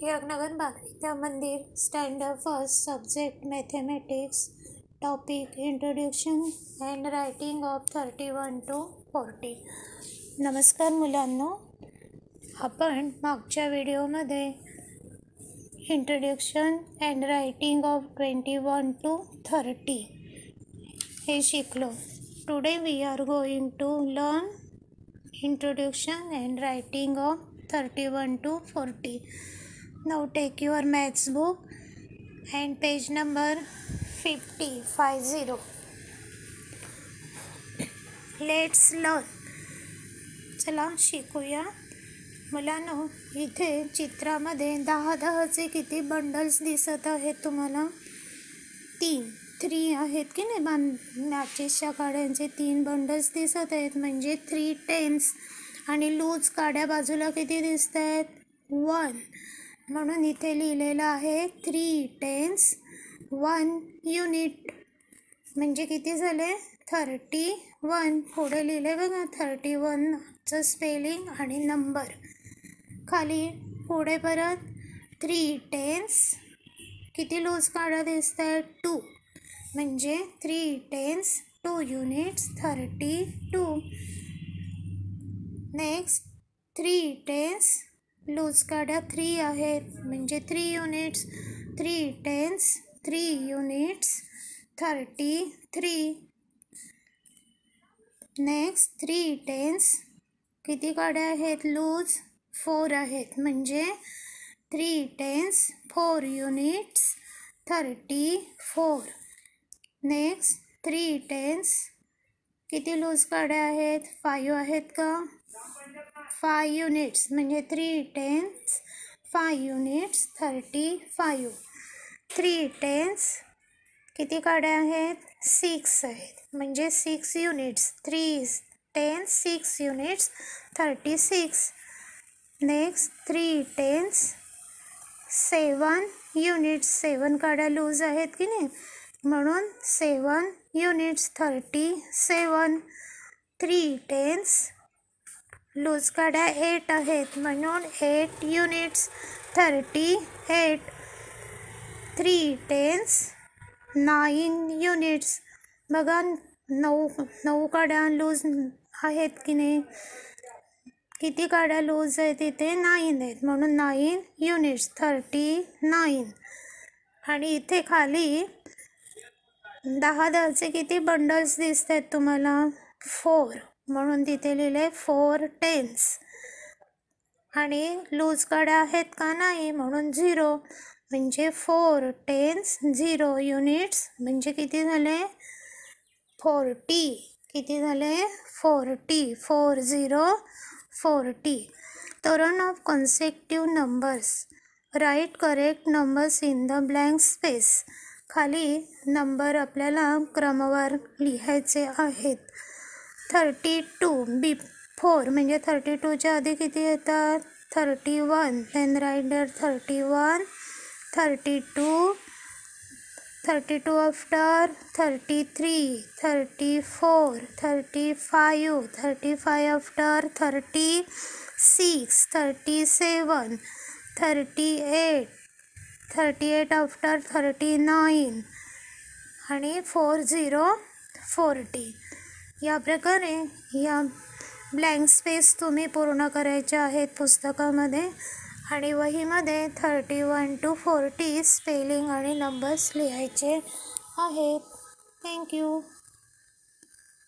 Tilaknagar Balvidya Mandir standard first subject mathematics topic introduction and writing of 31 to 40. नमस्कार मुलांनो, आपण मागच्या व्हिडिओमध्ये introduction and writing of 21 to 30 हे शिकलो. Today we are going to learn introduction and writing of 31 to 40. Now take your maths book and page number 50. Let's learn. चला शिकूया. मुलांनो, इथे चित्रामध्ये 10-10चे किती बंडल्स दिसत आहेत तुम्हाला? 3 आहेत की नाही? मॅचेसच्या काड्यांचे 3 बंडल्स दिसत आहेत, म्हणजे 3 टेन्स. आणि लूज काड्या बाजूला किती दिसत आहेत? 1. म्हणून इथे लिहिलेलं आहे 3 टेन्स 1 युनिट, म्हणजे किती झाले? 31. पुढे लिहिले बघा 31चं स्पेलिंग आणि नंबर. खाली पुढे परत 3 टेन्स, किती लूज काड्या दिसत आहेत? 2, म्हणजे 3 tens 2 units 32. Next 3 tens, loose काड्या 3 आहेत, म्हणजे 3 units 3 tens 3 units 33. Next 3 tens, किती काड्या आहेत लूज? 4 आहेत, म्हणजे 3 टेन्स 4 युनिट्स 34. नेक्स्ट 3 टेन्स, किती लूज काड्या आहेत? 5 आहेत का? 5 युनिट्स, म्हणजे 3 टेन्स 5 युनिट्स 35. 3 टेन्स, किती काड्या आहेत? 6 आहेत, म्हणजे 6 units 3 tens 6 units 36. Next 3 tens 7 units, 7 काड्या लूज आहेत की नाही, म्हणून 7 युनिट्स 37. 3 टेन्स, लूज काड्या 8 आहेत, म्हणून 8 युनिट्स 38. 3 टेन्स 9 युनिट्स, बघा 9 काड्या लूज आहेत की नाही? किती काड्या लूज आहेत इथे? 9 आहेत, म्हणून 9 युनिट्स 39. आणि इथे खाली 10-10चे किती बंडल्स दिसत आहेत तुम्हाला? 4, म्हणून तिथे लिहिले 4 टेन्स. आणि लूज काड्या आहेत का? नाही, म्हणून 0, म्हणजे 4 टेन्स 0 युनिट्स, म्हणजे किती झाले? 40. किती झाले? 40. 40. Turn of consecutive numbers. Write correct numbers in the blank space. खाली नंबर आपल्याला क्रमवार लिहायचे आहेत. 32 बिफोर, म्हणजे 32च्या आधी किती येतात? 31. Then write there 31. 32 after 33. 34. 35. 35 after 36. 37. 38. 38 after 39. आणि 40. या प्रकारे या ब्लँक स्पेस तुम्ही पूर्ण करायचे आहेत पुस्तकामध्ये. आणि वहीमध्ये 31 to 40 स्पेलिंग आणि नंबर्स लिहायचे आहेत. थँक्यू.